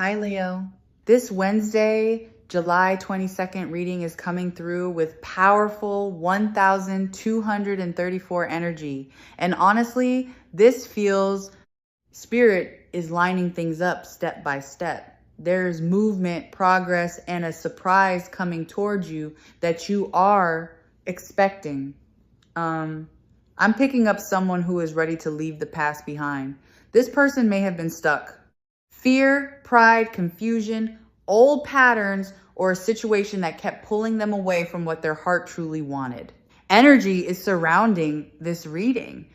Hi, Leo. This Wednesday, July 22nd reading is coming through with powerful 1,234 energy. And honestly, this feels spirit is lining things up step by step. There's movement, progress, and a surprise coming towards you that you are expecting. I'm picking up someone who is ready to leave the past behind. This person may have been stuck. Fear, pride, confusion, old patterns, or a situation that kept pulling them away from what their heart truly wanted. Energy is surrounding this reading,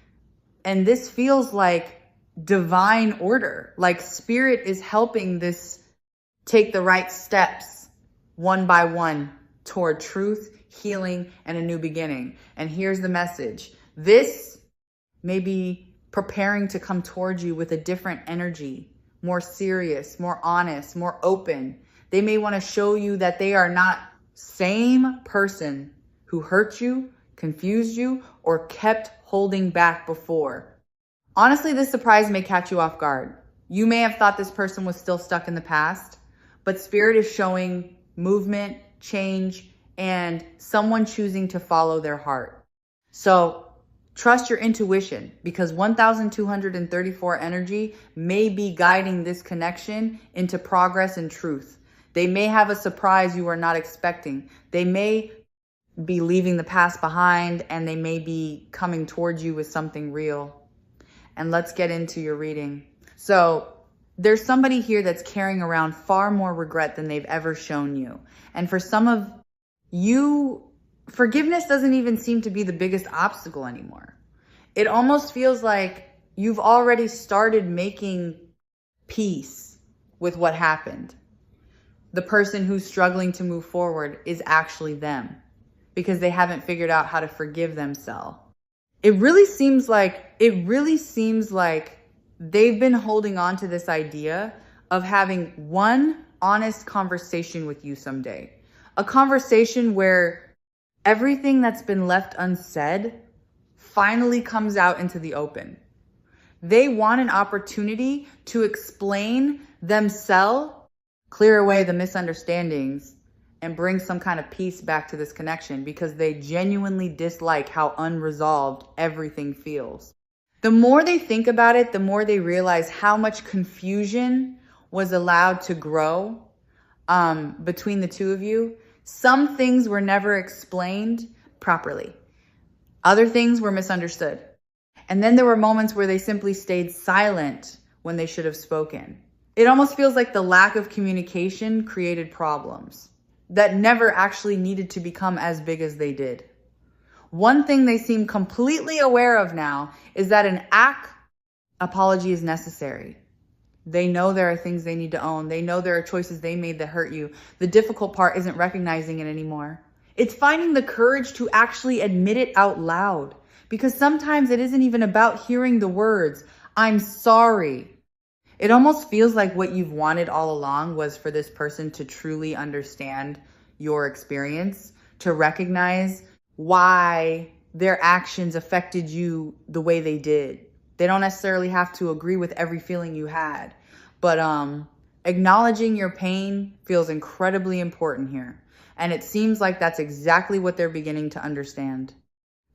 and this feels like divine order, like spirit is helping this take the right steps one by one toward truth, healing, and a new beginning. And here's the message. This may be preparing to come towards you with a different energy, more serious, more honest, more open. They may want to show you that they are not same person who hurt you, confused you, or kept holding back before. Honestly, this surprise may catch you off guard. You may have thought this person was still stuck in the past, but spirit is showing movement, change, and someone choosing to follow their heart. So trust your intuition, because 1,234 energy may be guiding this connection into progress and truth. They may have a surprise you are not expecting. They may be leaving the past behind, and they may be coming towards you with something real. And let's get into your reading. So there's somebody here that's carrying around far more regret than they've ever shown you. And for some of you, forgiveness doesn't even seem to be the biggest obstacle anymore. It almost feels like you've already started making peace with what happened. The person who's struggling to move forward is actually them, because they haven't figured out how to forgive themselves. It really seems like they've been holding on to this idea of having one honest conversation with you someday. A conversation where everything that's been left unsaid finally comes out into the open. They want an opportunity to explain themselves, clear away the misunderstandings, and bring some kind of peace back to this connection, because they genuinely dislike how unresolved everything feels. The more they think about it, the more they realize how much confusion was allowed to grow between the two of you. Some things were never explained properly. Other things were misunderstood. And then there were moments where they simply stayed silent when they should have spoken. It almost feels like the lack of communication created problems that never actually needed to become as big as they did. One thing they seem completely aware of now is that an apology is necessary. They know there are things they need to own. They know there are choices they made that hurt you. The difficult part isn't recognizing it anymore. It's finding the courage to actually admit it out loud, because sometimes it isn't even about hearing the words, "I'm sorry." It almost feels like what you've wanted all along was for this person to truly understand your experience, to recognize why their actions affected you the way they did. They don't necessarily have to agree with every feeling you had, but acknowledging your pain feels incredibly important here. And it seems like that's exactly what they're beginning to understand.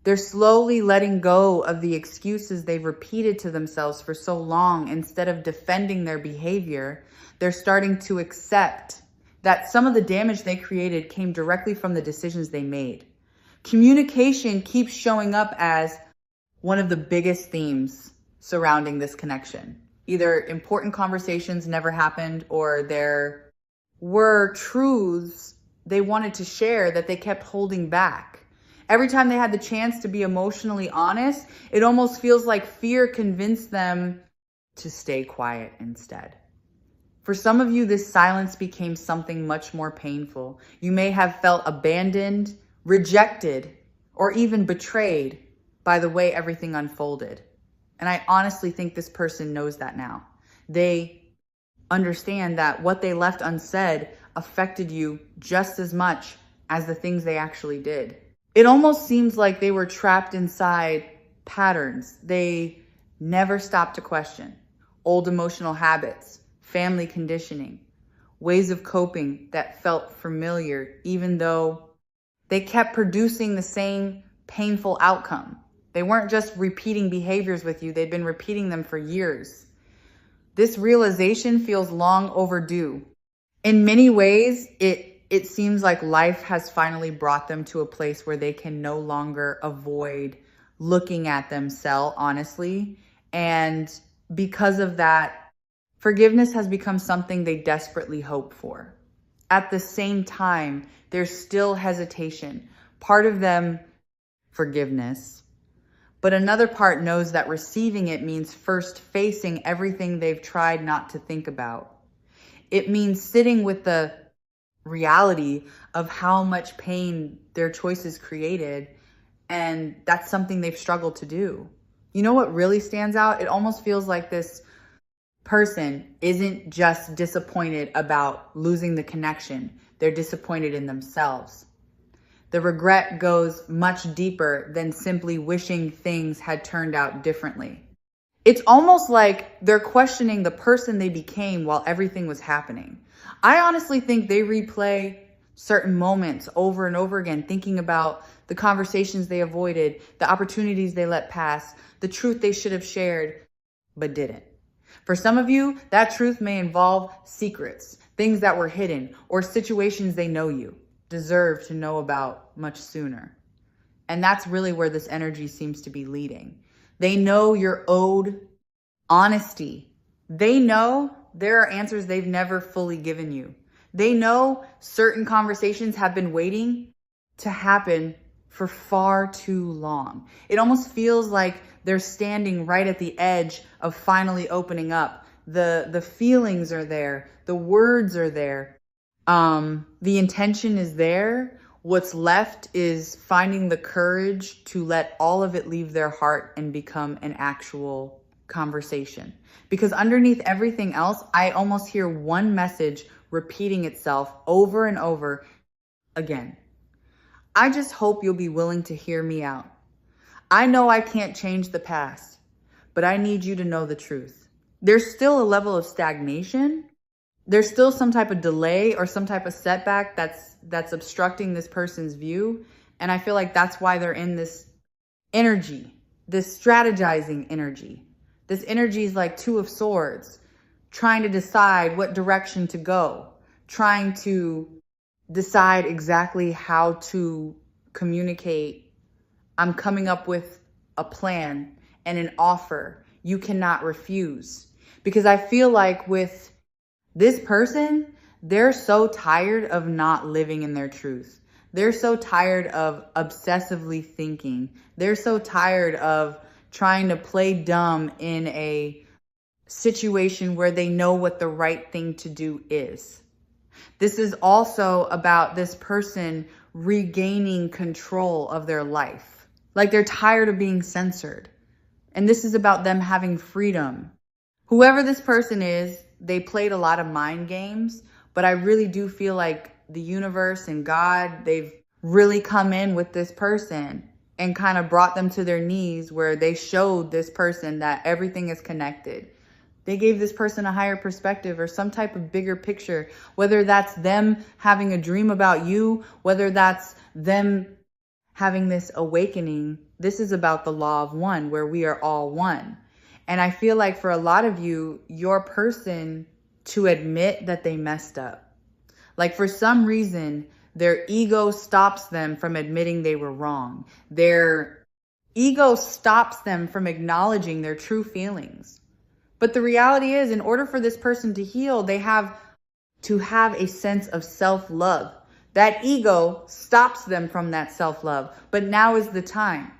They're slowly letting go of the excuses they've repeated to themselves for so long. Instead of defending their behavior, they're starting to accept that some of the damage they created came directly from the decisions they made. Communication keeps showing up as one of the biggest themes surrounding this connection. Either important conversations never happened, or there were truths they wanted to share that they kept holding back. Every time they had the chance to be emotionally honest, it almost feels like fear convinced them to stay quiet instead. For some of you, this silence became something much more painful. You may have felt abandoned, rejected, or even betrayed by the way everything unfolded. And I honestly think this person knows that now. They understand that what they left unsaid affected you just as much as the things they actually did. It almost seems like they were trapped inside patterns they never stopped to question. Old emotional habits, family conditioning, ways of coping that felt familiar, even though they kept producing the same painful outcome. They weren't just repeating behaviors with you, they'd been repeating them for years. This realization feels long overdue. In many ways, it seems like life has finally brought them to a place where they can no longer avoid looking at themselves honestly. And because of that, forgiveness has become something they desperately hope for. At the same time, there's still hesitation. Part of them, forgiveness. But another part knows that receiving it means first facing everything they've tried not to think about. It means sitting with the reality of how much pain their choices created. And that's something they've struggled to do. You know what really stands out? It almost feels like this person isn't just disappointed about losing the connection. They're disappointed in themselves. The regret goes much deeper than simply wishing things had turned out differently. It's almost like they're questioning the person they became while everything was happening. I honestly think they replay certain moments over and over again, thinking about the conversations they avoided, the opportunities they let pass, the truth they should have shared, but didn't. For some of you, that truth may involve secrets, things that were hidden, or situations they know you deserve to know about much sooner. And that's really where this energy seems to be leading. They know you're owed honesty. They know there are answers they've never fully given you. They know certain conversations have been waiting to happen for far too long. It almost feels like they're standing right at the edge of finally opening up. The feelings are there. The words are there. The intention is there. What's left is finding the courage to let all of it leave their heart and become an actual conversation. Because underneath everything else, I almost hear one message repeating itself over and over again. I just hope you'll be willing to hear me out. I know I can't change the past, but I need you to know the truth. There's still a level of stagnation. There's still some type of delay or some type of setback that's obstructing this person's view. And I feel like that's why they're in this energy, this strategizing energy. This energy is like Two of Swords, trying to decide what direction to go, trying to decide exactly how to communicate. I'm coming up with a plan and an offer you cannot refuse. Because I feel like with this person, they're so tired of not living in their truth. They're so tired of obsessively thinking. They're so tired of trying to play dumb in a situation where they know what the right thing to do is. This is also about this person regaining control of their life. Like they're tired of being censored. And this is about them having freedom. Whoever this person is, they played a lot of mind games, but I really do feel like the universe and God, they've really come in with this person and kind of brought them to their knees where they showed this person that everything is connected. They gave this person a higher perspective or some type of bigger picture, whether that's them having a dream about you, whether that's them having this awakening. This is about the law of one, where we are all one. And I feel like for a lot of you, your person to admit that they messed up. Like for some reason, their ego stops them from admitting they were wrong. Their ego stops them from acknowledging their true feelings. But the reality is, in order for this person to heal, they have to have a sense of self-love. That ego stops them from that self-love. But now is the time.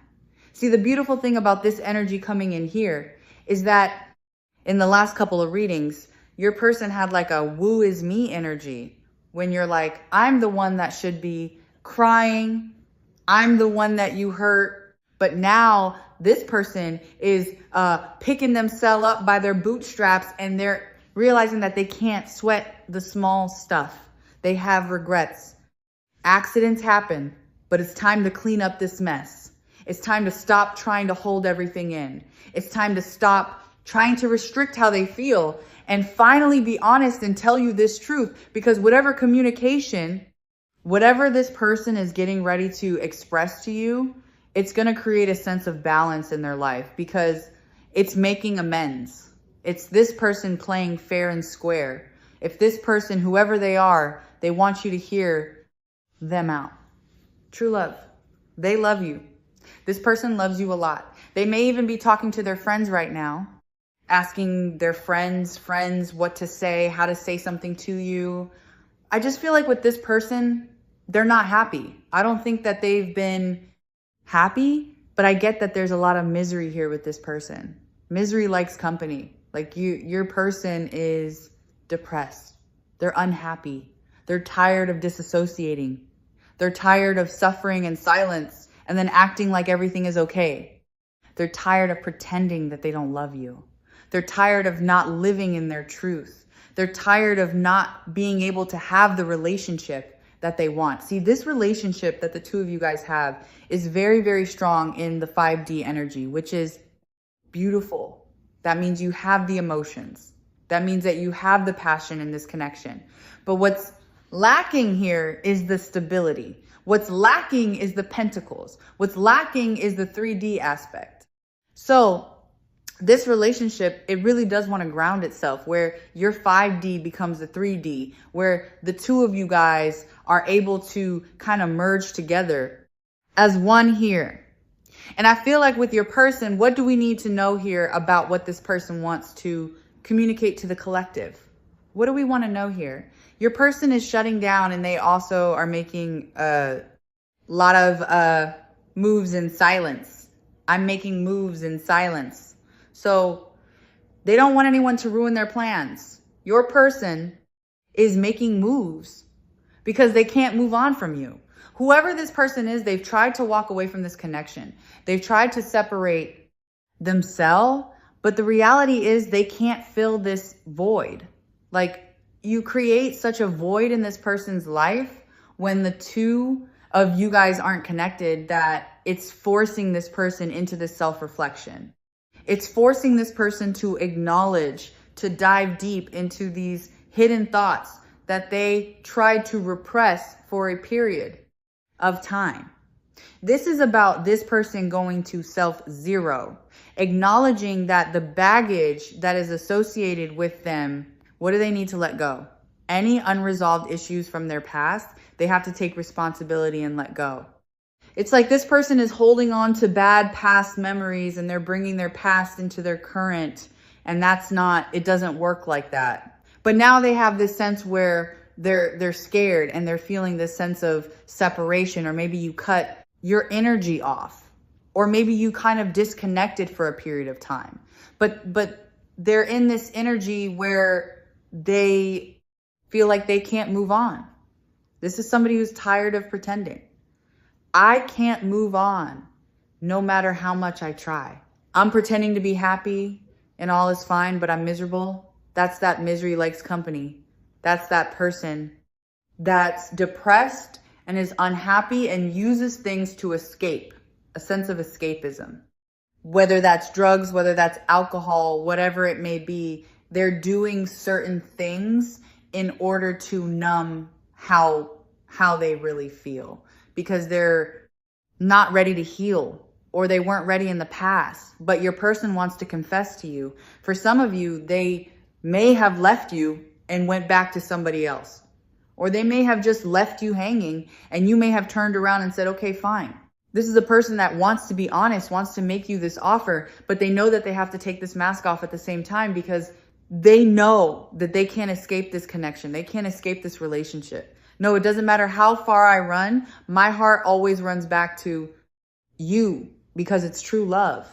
See, the beautiful thing about this energy coming in here is that in the last couple of readings, your person had like a woo is me energy. When you're like, I'm the one that should be crying. I'm the one that you hurt. But now this person is picking themselves up by their bootstraps and they're realizing that they can't sweat the small stuff. They have regrets. Accidents happen, but it's time to clean up this mess. It's time to stop trying to hold everything in. It's time to stop trying to restrict how they feel and finally be honest and tell you this truth. Because whatever communication, whatever this person is getting ready to express to you, it's going to create a sense of balance in their life because it's making amends. It's this person playing fair and square. If this person, whoever they are, they want you to hear them out. True love. They love you. This person loves you a lot. They may even be talking to their friends right now, asking their friends what to say, how to say something to you. I just feel like with this person, they're not happy. I don't think that they've been happy, but I get that there's a lot of misery here with this person. Misery likes company. Like your person is depressed. They're unhappy. They're tired of disassociating. They're tired of suffering in silence and then acting like everything is okay. They're tired of pretending that they don't love you. They're tired of not living in their truth. They're tired of not being able to have the relationship that they want. See, this relationship that the two of you guys have is very, very strong in the 5D energy, which is beautiful. That means you have the emotions. That means that you have the passion in this connection. But what's lacking here is the stability. What's lacking is the pentacles. What's lacking is the 3D aspect. So this relationship, it really does want to ground itself where your 5D becomes the 3D, where the two of you guys are able to kind of merge together as one here. And I feel like with your person, what do we need to know here about what this person wants to communicate to the collective? What do we want to know here? Your person is shutting down and they also are making a lot of moves in silence. I'm making moves in silence. So they don't want anyone to ruin their plans. Your person is making moves because they can't move on from you. Whoever this person is, they've tried to walk away from this connection. They've tried to separate themselves, but the reality is they can't fill this void. Like, you create such a void in this person's life when the two of you guys aren't connected that it's forcing this person into this self-reflection. It's forcing this person to acknowledge, to dive deep into these hidden thoughts that they tried to repress for a period of time. This is about this person going to self-zero, acknowledging that the baggage that is associated with them, what do they need to let go? Any unresolved issues from their past, they have to take responsibility and let go. It's like this person is holding on to bad past memories and they're bringing their past into their current. And that's not, it doesn't work like that. But now they have this sense where they're scared and they're feeling this sense of separation, or maybe you cut your energy off, or maybe you kind of disconnected for a period of time. But they're in this energy where they feel like they can't move on. This is somebody who's tired of pretending. I can't move on no matter how much I try. I'm pretending to be happy and all is fine, but I'm miserable. That's that misery likes company. That's that person that's depressed and is unhappy and uses things to escape, a sense of escapism. Whether that's drugs, whether that's alcohol, whatever it may be, they're doing certain things in order to numb how they really feel, because they're not ready to heal, or they weren't ready in the past, but your person wants to confess to you. For some of you, they may have left you and went back to somebody else, or they may have just left you hanging and you may have turned around and said, okay, fine. This is a person that wants to be honest, wants to make you this offer, but they know that they have to take this mask off at the same time because they know that they can't escape this connection. They can't escape this relationship. No, it doesn't matter how far I run. My heart always runs back to you because it's true love.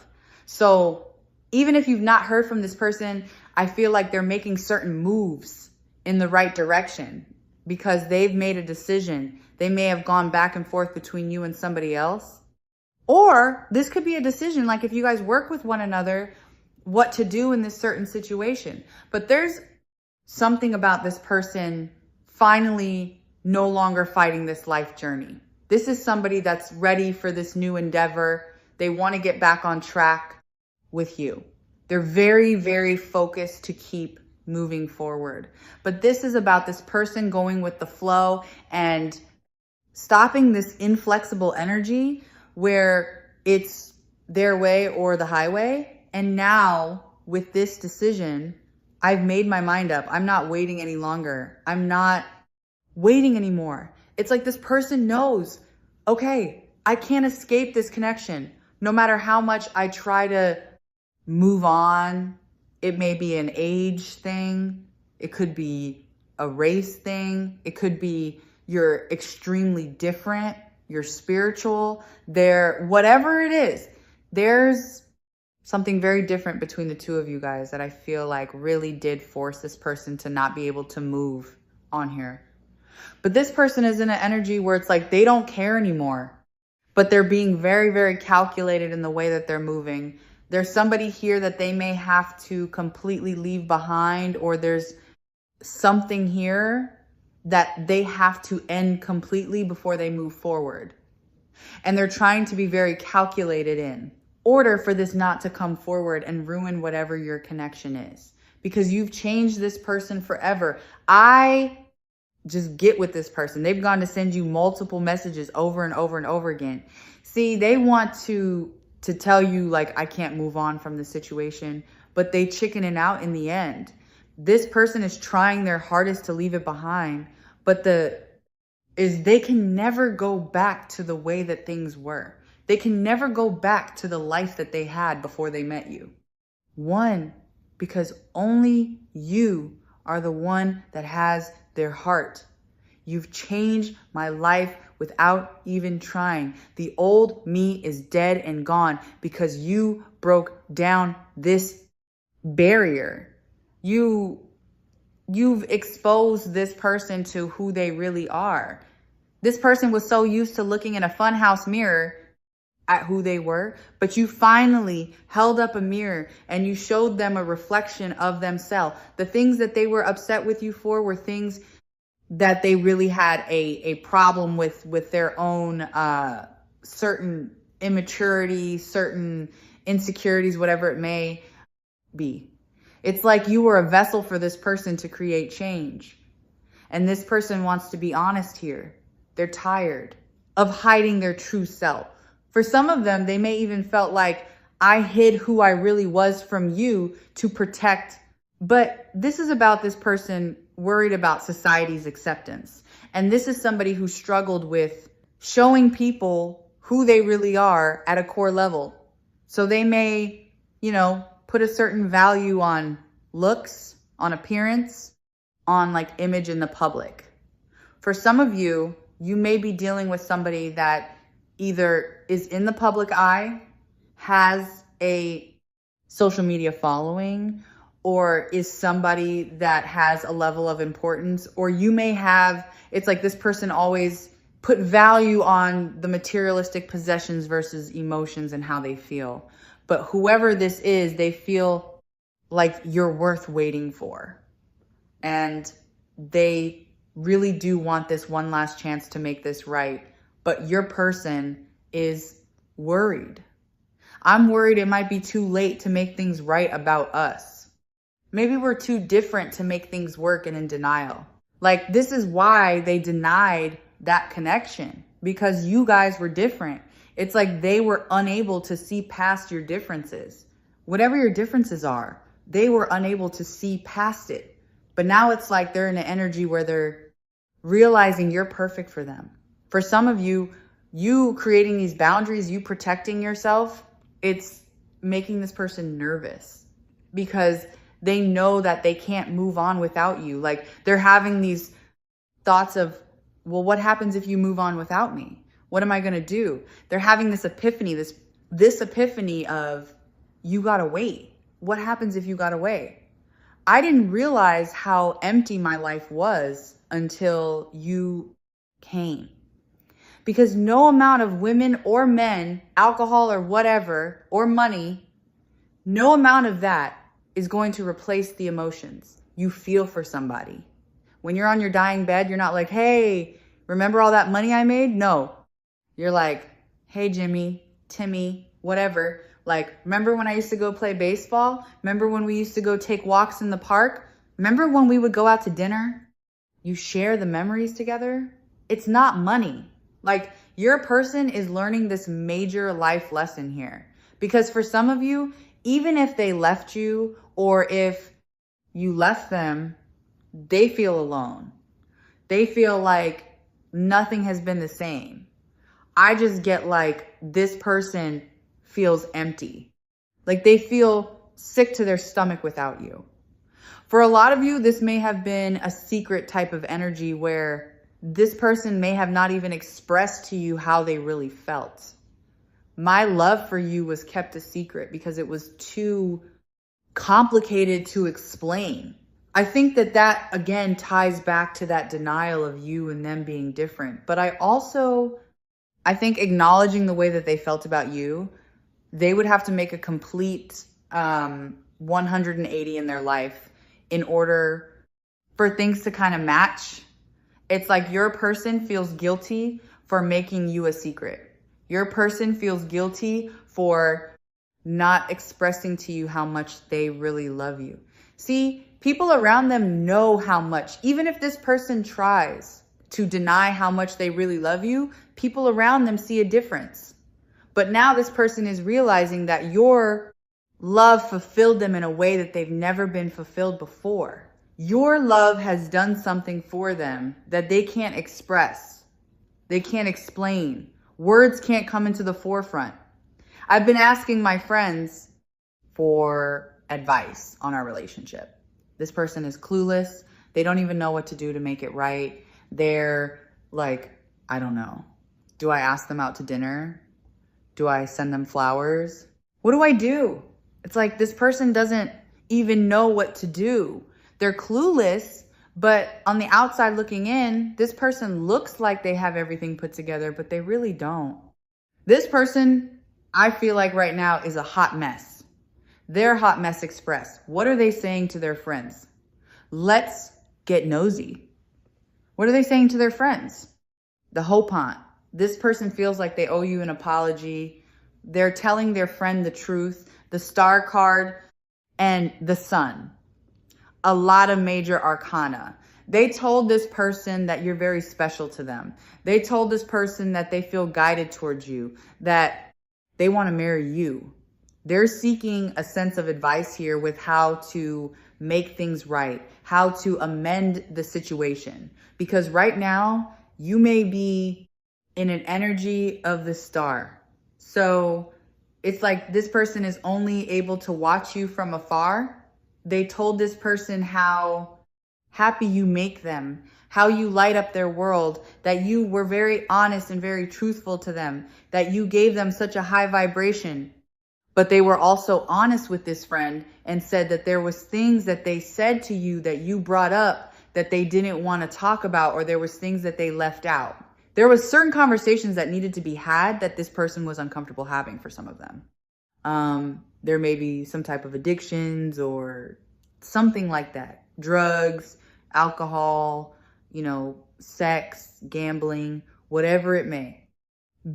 So even if you've not heard from this person, I feel like they're making certain moves in the right direction because they've made a decision. They may have gone back and forth between you and somebody else. Or this could be a decision, like if you guys work with one another, what to do in this certain situation. But there's something about this person finally no longer fighting this life journey. This is somebody that's ready for this new endeavor. They want to get back on track with you. They're very, very focused to keep moving forward. But this is about this person going with the flow and stopping this inflexible energy where it's their way or the highway. And now with this decision, I've made my mind up. I'm not waiting any longer. I'm not waiting anymore. It's like this person knows, okay, I can't escape this connection. No matter how much I try to move on, it may be an age thing. It could be a race thing. It could be you're extremely different. You're spiritual. Whatever it is, there's something very different between the two of you guys that I feel like really did force this person to not be able to move on here. But this person is in an energy where it's like they don't care anymore, but they're being very, very calculated in the way that they're moving. There's somebody here that they may have to completely leave behind, or there's something here that they have to end completely before they move forward. And they're trying to be very calculated in order for this not to come forward and ruin whatever your connection is, because you've changed this person forever. I just get with this person. They've gone to send you multiple messages over and over and over again. See, they want to tell you like, I can't move on from the situation, but they chickening out in the end. This person is trying their hardest to leave it behind, but they can never go back to the way that things were. They can never go back to the life that they had before they met you. One, because only you are the one that has their heart. You've changed my life without even trying. The old me is dead and gone because you broke down this barrier. You've exposed this person to who they really are. This person was so used to looking in a funhouse mirror at who they were, but you finally held up a mirror and you showed them a reflection of themselves. The things that they were upset with you for were things that they really had a problem with their own certain immaturity, certain insecurities, whatever it may be. It's like you were a vessel for this person to create change. And this person wants to be honest here. They're tired of hiding their true self. For some of them, they may even felt like I hid who I really was from you to protect. But this is about this person worried about society's acceptance. And this is somebody who struggled with showing people who they really are at a core level. So they may, put a certain value on looks, on appearance, on like image in the public. For some of you, you may be dealing with somebody that either is in the public eye, has a social media following, or is somebody that has a level of importance, or you may have, it's like this person always put value on the materialistic possessions versus emotions and how they feel. But whoever this is, they feel like you're worth waiting for. And they really do want this one last chance to make this right. But your person is worried. I'm worried it might be too late to make things right about us. Maybe we're too different to make things work and in denial. Like, this is why they denied that connection, because you guys were different. It's like they were unable to see past your differences. Whatever your differences are, they were unable to see past it. But now it's like they're in an energy where they're realizing you're perfect for them. For some of you, you creating these boundaries, you protecting yourself, it's making this person nervous because they know that they can't move on without you. Like, they're having these thoughts of, well, what happens if you move on without me? What am I going to do? They're having this epiphany, this epiphany of, you got to wait. What happens if you got away? I didn't realize how empty my life was until you came. Because no amount of women or men, alcohol or whatever, or money, no amount of that is going to replace the emotions you feel for somebody. When you're on your dying bed, you're not like, hey, remember all that money I made? No. You're like, hey, Jimmy, Timmy, whatever. Like, remember when I used to go play baseball? Remember when we used to go take walks in the park? Remember when we would go out to dinner? You share the memories together. It's not money. Like, your person is learning this major life lesson here. Because for some of you, even if they left you or if you left them, they feel alone. They feel like nothing has been the same. I just get like, this person feels empty. Like, they feel sick to their stomach without you. For a lot of you, this may have been a secret type of energy where this person may have not even expressed to you how they really felt. My love for you was kept a secret because it was too complicated to explain. I think that again ties back to that denial of you and them being different. But I think acknowledging the way that they felt about you, they would have to make a complete 180 in their life in order for things to kind of match. It's like your person feels guilty for making you a secret. Your person feels guilty for not expressing to you how much they really love you. See, people around them know how much, even if this person tries to deny how much they really love you, people around them see a difference. But now this person is realizing that your love fulfilled them in a way that they've never been fulfilled before. Your love has done something for them that they can't express. They can't explain. Words can't come into the forefront. I've been asking my friends for advice on our relationship. This person is clueless. They don't even know what to do to make it right. They're like, I don't know. Do I ask them out to dinner? Do I send them flowers? What do I do? It's like this person doesn't even know what to do. They're clueless, but on the outside looking in, this person looks like they have everything put together, but they really don't. This person, I feel like right now, is a hot mess. They're Hot Mess Express. What are they saying to their friends? Let's get nosy. What are they saying to their friends? The hope hunt. This person feels like they owe you an apology. They're telling their friend the truth. The Star card and the Sun. A lot of major arcana. They told this person that you're very special to them. They told this person that they feel guided towards you, that they want to marry you. They're seeking a sense of advice here with how to make things right, how to amend the situation. Because right now, you may be in an energy of the Star. So it's like this person is only able to watch you from afar. They told this person how happy you make them, how you light up their world, that you were very honest and very truthful to them, that you gave them such a high vibration. But they were also honest with this friend and said that there was things that they said to you that you brought up that they didn't want to talk about, or there was things that they left out. There was certain conversations that needed to be had that this person was uncomfortable having for some of them. There may be some type of addictions or something like that. Drugs, alcohol, sex, gambling, whatever it may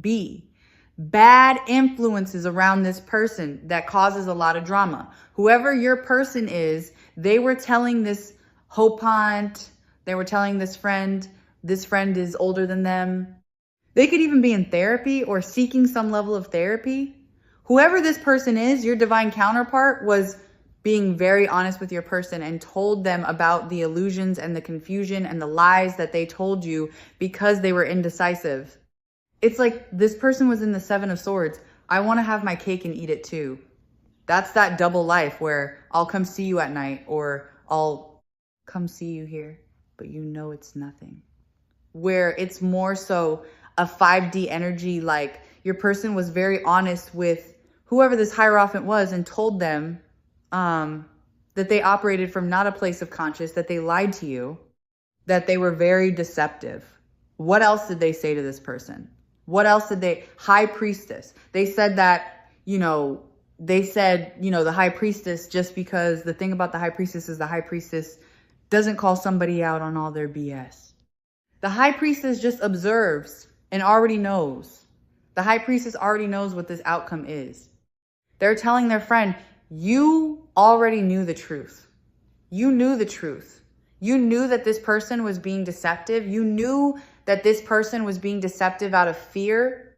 be. Bad influences around this person that causes a lot of drama. Whoever your person is, they were telling this hope hunt, they were telling this friend is older than them. They could even be in therapy or seeking some level of therapy. Whoever this person is, your divine counterpart was being very honest with your person and told them about the illusions and the confusion and the lies that they told you because they were indecisive. It's like this person was in the Seven of Swords. I want to have my cake and eat it too. That's that double life where I'll come see you at night or I'll come see you here, but it's nothing. Where it's more so a 5D energy, like your person was very honest with whoever this Hierophant was and told them that they operated from not a place of conscious, that they lied to you, that they were very deceptive. What else did they say to this person? What else did they? High Priestess. They said that, the High Priestess, just because the thing about the High Priestess is the High Priestess doesn't call somebody out on all their BS. The High Priestess just observes and already knows. The High Priestess already knows what this outcome is. They're telling their friend, you already knew the truth. You knew the truth. You knew that this person was being deceptive. You knew that this person was being deceptive out of fear.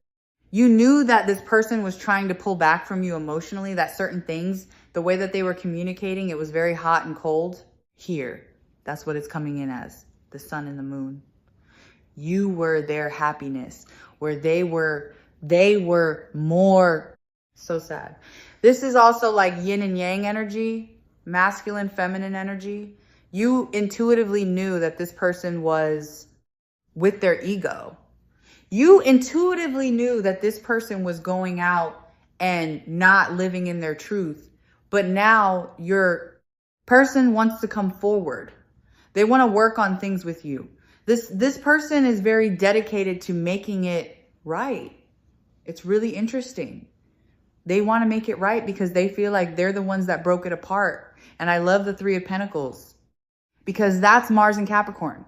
You knew that this person was trying to pull back from you emotionally, that certain things, the way that they were communicating, it was very hot and cold. Here, that's what it's coming in as, the sun and the moon. You were their happiness, where they were more. So sad. This is also like yin and yang energy, masculine, feminine energy. You intuitively knew that this person was with their ego. You intuitively knew that this person was going out and not living in their truth. But now your person wants to come forward. They want to work on things with you. This person is very dedicated to making it right. It's really interesting. They want to make it right because they feel like they're the ones that broke it apart. And I love the Three of Pentacles because that's Mars and Capricorn.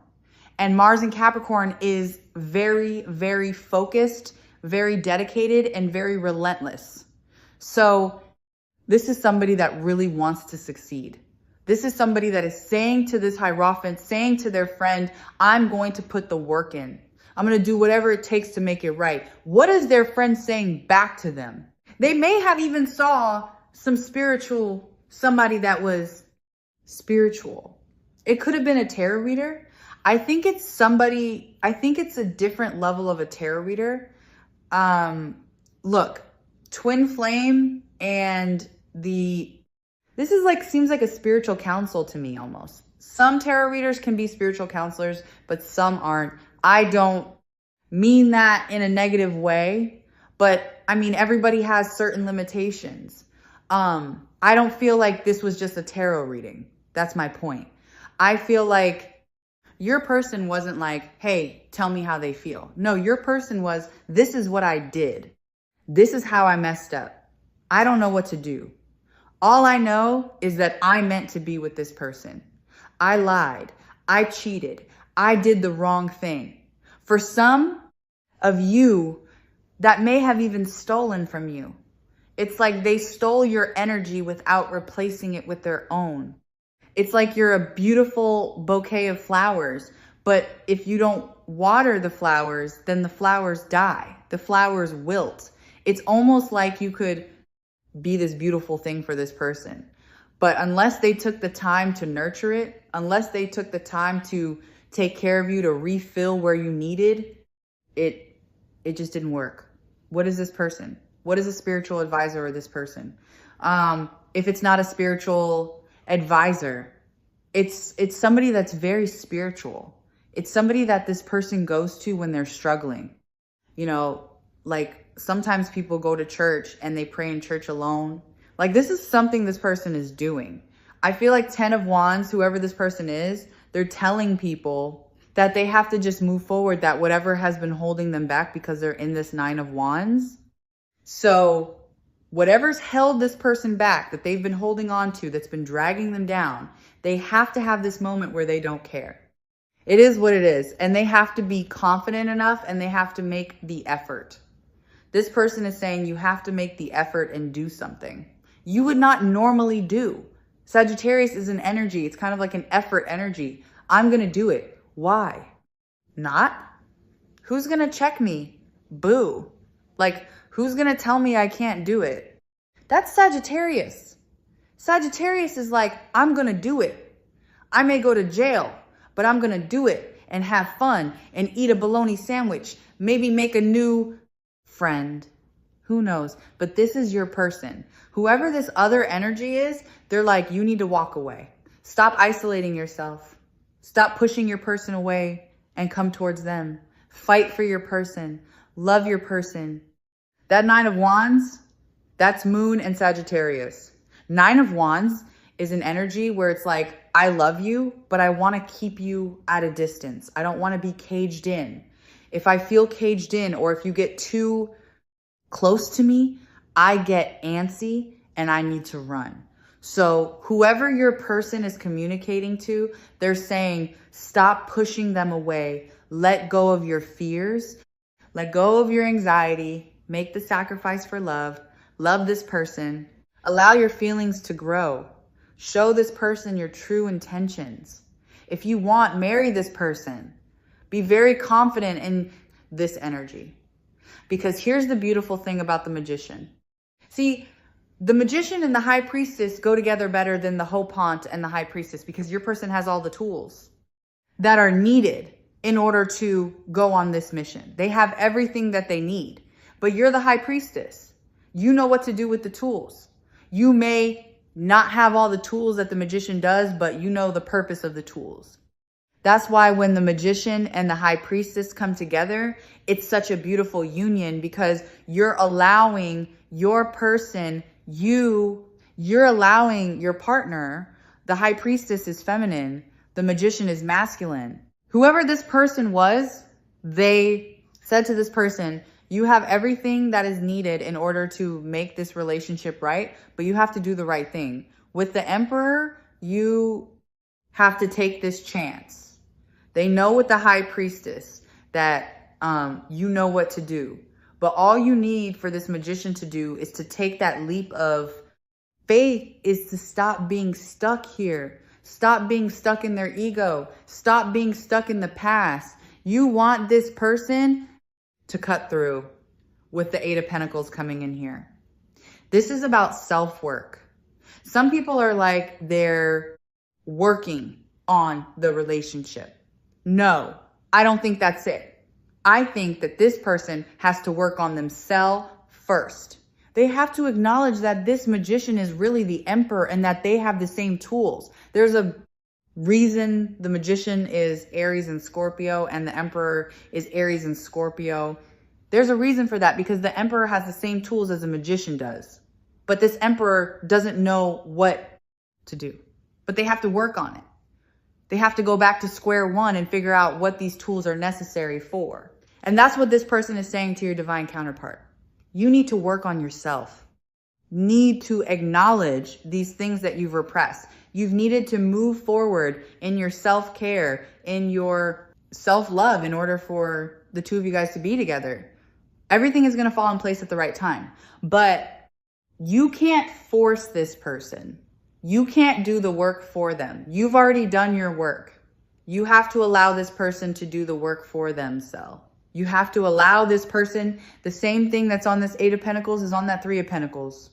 And Mars and Capricorn is very, very focused, very dedicated, and very relentless. So this is somebody that really wants to succeed. This is somebody that is saying to this Hierophant, saying to their friend, I'm going to put the work in. I'm going to do whatever it takes to make it right. What is their friend saying back to them? They may have even saw somebody that was spiritual. It could have been a tarot reader. I think it's a different level of a tarot reader. Look, twin flame and this is like, seems like a spiritual counsel to me almost. Some tarot readers can be spiritual counselors, but some aren't. I don't mean that in a negative way, but I mean, everybody has certain limitations. I don't feel like this was just a tarot reading. That's my point. I feel like your person wasn't like, hey, tell me how they feel. No, your person was, this is what I did. This is how I messed up. I don't know what to do. All I know is that I meant to be with this person. I lied. I cheated. I did the wrong thing. For some of you, that may have even stolen from you. It's like they stole your energy without replacing it with their own. It's like you're a beautiful bouquet of flowers, but if you don't water the flowers, then the flowers die. The flowers wilt. It's almost like you could be this beautiful thing for this person. But unless they took the time to nurture it, unless they took the time to take care of you, to refill where you needed, it just didn't work. What is this person? What is a spiritual advisor of this person? If it's not a spiritual advisor, it's somebody that's very spiritual. It's somebody that this person goes to when they're struggling. You know, like sometimes people go to church and they pray in church alone. Like this is something this person is doing. I feel like 10 of Wands, whoever this person is, they're telling people that they have to just move forward, that whatever has been holding them back because they're in this 9 of Wands. So whatever's held this person back, that they've been holding on to, that's been dragging them down, they have to have this moment where they don't care. It is what it is. And they have to be confident enough and they have to make the effort. This person is saying you have to make the effort and do something you would not normally do. Sagittarius is an energy. It's kind of like an effort energy. I'm going to do it. Why? Not? Who's going to check me? Boo. Like, who's going to tell me I can't do it? That's Sagittarius. Sagittarius is like, I'm going to do it. I may go to jail, but I'm going to do it and have fun and eat a bologna sandwich. Maybe make a new friend. Who knows? But this is your person. Whoever this other energy is, they're like, you need to walk away. Stop isolating yourself. Stop pushing your person away and come towards them. Fight for your person. Love your person. That 9 of Wands, that's Moon and Sagittarius. 9 of Wands is an energy where it's like, I love you, but I want to keep you at a distance. I don't want to be caged in. If I feel caged in, or if you get too close to me, I get antsy and I need to run. So whoever your person is communicating to, they're saying, stop pushing them away. Let go of your fears. Let go of your anxiety. Make the sacrifice for love. Love this person. Allow your feelings to grow. Show this person your true intentions. If you want, marry this person. Be very confident in this energy. Because here's the beautiful thing about the magician. See, the magician and the high priestess go together better than the hopant and the high priestess, because your person has all the tools that are needed in order to go on this mission. They have everything that they need. But you're the high priestess. You know what to do with the tools. You may not have all the tools that the magician does, but you know the purpose of the tools. That's why when the magician and the high priestess come together, it's such a beautiful union, because you're allowing your person, you're allowing your partner. The high priestess is feminine. The magician is masculine. Whoever this person was, they said to this person, you have everything that is needed in order to make this relationship right, but you have to do the right thing. With the emperor, you have to take this chance. They know with the high priestess that you know what to do. But all you need for this magician to do is to take that leap of faith, is to stop being stuck here. Stop being stuck in their ego. Stop being stuck in the past. You want this person to cut through with the Eight of Pentacles coming in here. This is about self-work. Some people are like they're working on the relationship. No, I don't think that's it. I think that this person has to work on themselves first. They have to acknowledge that this magician is really the emperor and that they have the same tools. There's a reason the magician is Aries and Scorpio and the emperor is Aries and Scorpio. There's a reason for that, because the emperor has the same tools as a magician does. But this emperor doesn't know what to do. But they have to work on it. They have to go back to square one and figure out what these tools are necessary for. And that's what this person is saying to your divine counterpart. You need to work on yourself. Need to acknowledge these things that you've repressed. You've needed to move forward in your self-care, in your self-love, in order for the two of you guys to be together. Everything is going to fall in place at the right time. But you can't force this person. You can't do the work for them. You've already done your work. You have to allow this person to do the work for themselves. You have to allow this person, the same thing that's on this Eight of Pentacles is on that Three of Pentacles.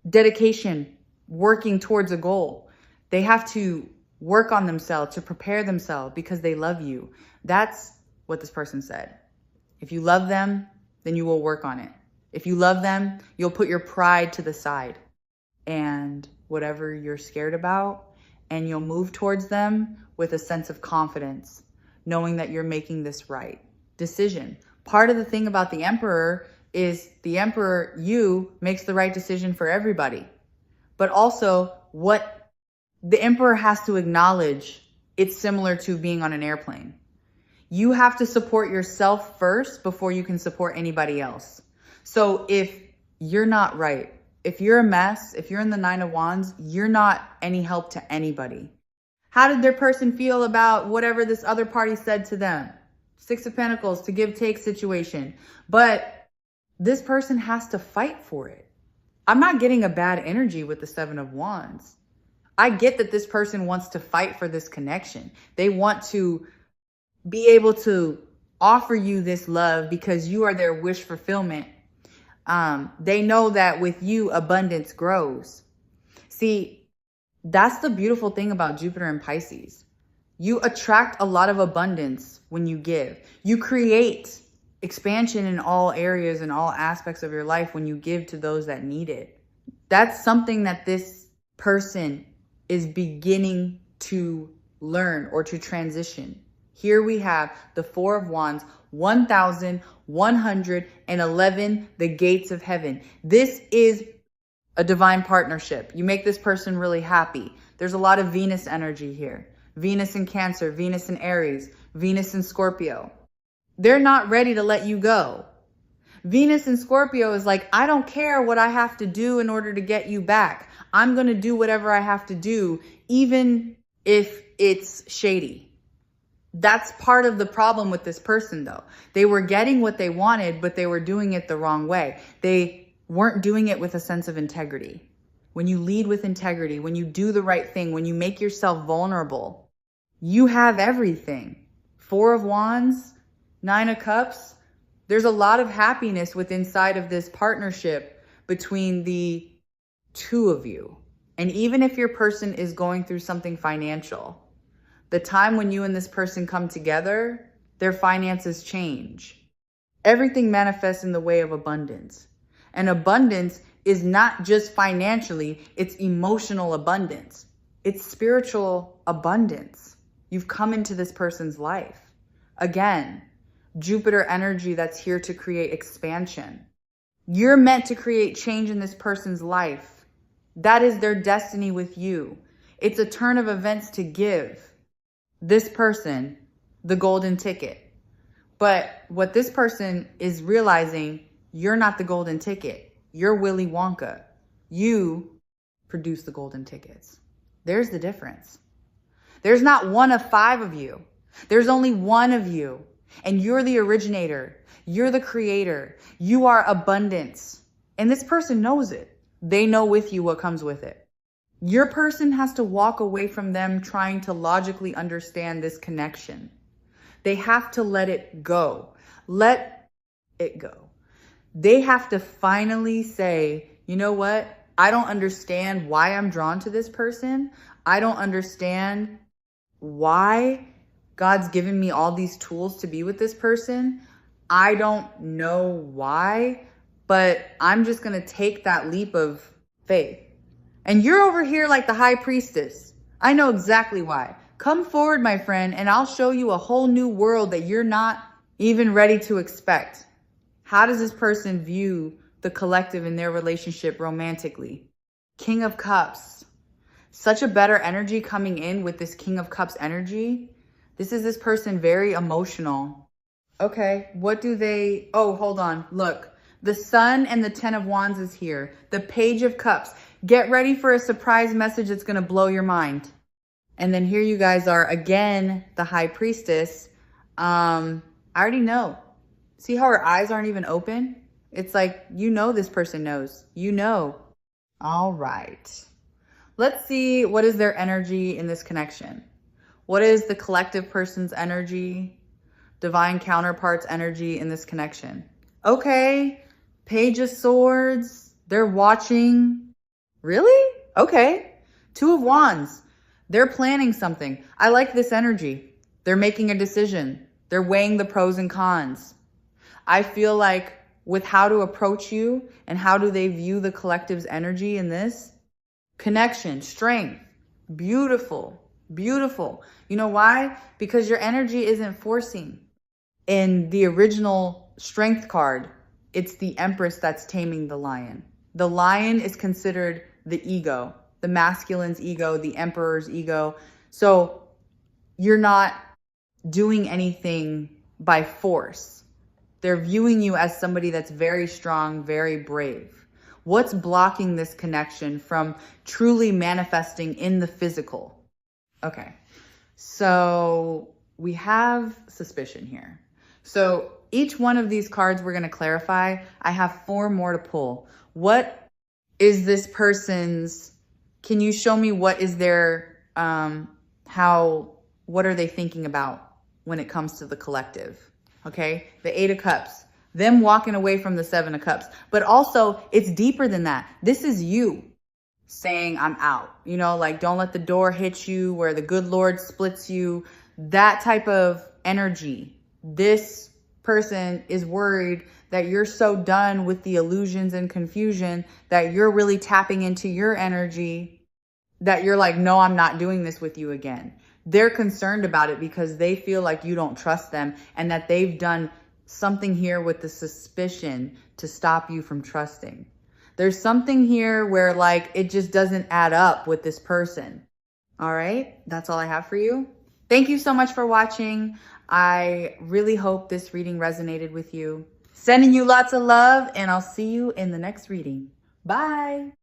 Dedication, working towards a goal. They have to work on themselves, to prepare themselves because they love you. That's what this person said. If you love them, then you will work on it. If you love them, you'll put your pride to the side and whatever you're scared about, and you'll move towards them with a sense of confidence, knowing that you're making this right decision. Part of the thing about the emperor is the emperor, you, makes the right decision for everybody. But also what the emperor has to acknowledge, it's similar to being on an airplane. You have to support yourself first before you can support anybody else. So if you're not right, if you're a mess, if you're in the Nine of Wands, you're not any help to anybody. How did their person feel about whatever this other party said to them? Six of Pentacles, to give take situation. But this person has to fight for it. I'm not getting a bad energy with the Seven of Wands. I get that this person wants to fight for this connection. They want to be able to offer you this love because you are their wish fulfillment. They know that with you, abundance grows. See, that's the beautiful thing about Jupiter and Pisces. You attract a lot of abundance when you give. You create expansion in all areas and all aspects of your life when you give to those that need it. That's something that this person is beginning to learn or to transition. Here we have the Four of Wands, 1,111, the gates of heaven. This is a divine partnership. You make this person really happy. There's a lot of Venus energy here. Venus in Cancer, Venus in Aries, Venus in Scorpio. They're not ready to let you go. Venus in Scorpio is like, I don't care what I have to do in order to get you back. I'm going to do whatever I have to do, even if it's shady. That's part of the problem with this person, though. They were getting what they wanted, but they were doing it the wrong way. They weren't doing it with a sense of integrity. when you lead with integrity, when you do the right thing, when you make yourself vulnerable, you have everything. 4 of Wands, 9 of Cups. There's a lot of happiness within inside of this partnership between the two of you. And even if your person is going through something financial, the time when you and this person come together, their finances change. Everything manifests in the way of abundance. And abundance is not just financially, it's emotional abundance. It's spiritual abundance. You've come into this person's life. Again, Jupiter energy that's here to create expansion. You're meant to create change in this person's life. That is their destiny with you. It's a turn of events to give this person the golden ticket. But what this person is realizing, you're not the golden ticket. You're Willy Wonka. You produce the golden tickets. There's the difference. There's not one of 5 of you. There's only one of you. And you're the originator. You're the creator. You are abundance. And this person knows it. They know with you what comes with it. Your person has to walk away from them trying to logically understand this connection. They have to let it go. Let it go. They have to finally say, you know what? I don't understand why I'm drawn to this person. I don't understand why God's given me all these tools to be with this person. I don't know why, but I'm just going to take that leap of faith. And you're over here like the high priestess. I know exactly why. Come forward, my friend, and I'll show you a whole new world that you're not even ready to expect. How does this person view the collective in their relationship romantically? King of Cups. Such a better energy coming in with this King of Cups energy. This is this person very emotional. Okay, what do they... Oh, hold on. Look, the Sun and the 10 of Wands is here. The Page of Cups. Get ready for a surprise message that's going to blow your mind. And then here you guys are again, the High Priestess. I already know. See how her eyes aren't even open? It's like, you know this person knows. You know. All right. Let's see what is their energy in this connection. What is the collective person's energy? Divine counterpart's energy in this connection. Okay. Page of Swords. They're watching. Really? Okay. 2 of Wands. They're planning something. I like this energy. They're making a decision. They're weighing the pros and cons. I feel like with how to approach you and how do they view the collective's energy in this connection, strength, beautiful, beautiful. You know why? Because your energy isn't forcing. In the original strength card, it's the Empress that's taming the lion. The lion is considered the ego, the masculine's ego, the emperor's ego. So you're not doing anything by force. They're viewing you as somebody that's very strong, very brave. What's blocking this connection from truly manifesting in the physical? Okay, so we have suspicion here. So each one of these cards we're going to clarify. I have 4 more to pull. What is this person's... Can you show me what is their, what are they thinking about when it comes to the collective? Okay, the 8 of Cups, them walking away from the 7 of Cups, but also it's deeper than that. This is you saying, I'm out, you know, like don't let the door hit you where the good Lord splits you, that type of energy. This person is worried that you're so done with the illusions and confusion that you're really tapping into your energy, that you're like, no, I'm not doing this with you again. They're concerned about it because they feel like you don't trust them and that they've done something here with the suspicion to stop you from trusting. There's something here where like it just doesn't add up with this person. All right, that's all I have for you. Thank you so much for watching. I really hope this reading resonated with you. Sending you lots of love, and I'll see you in the next reading. Bye.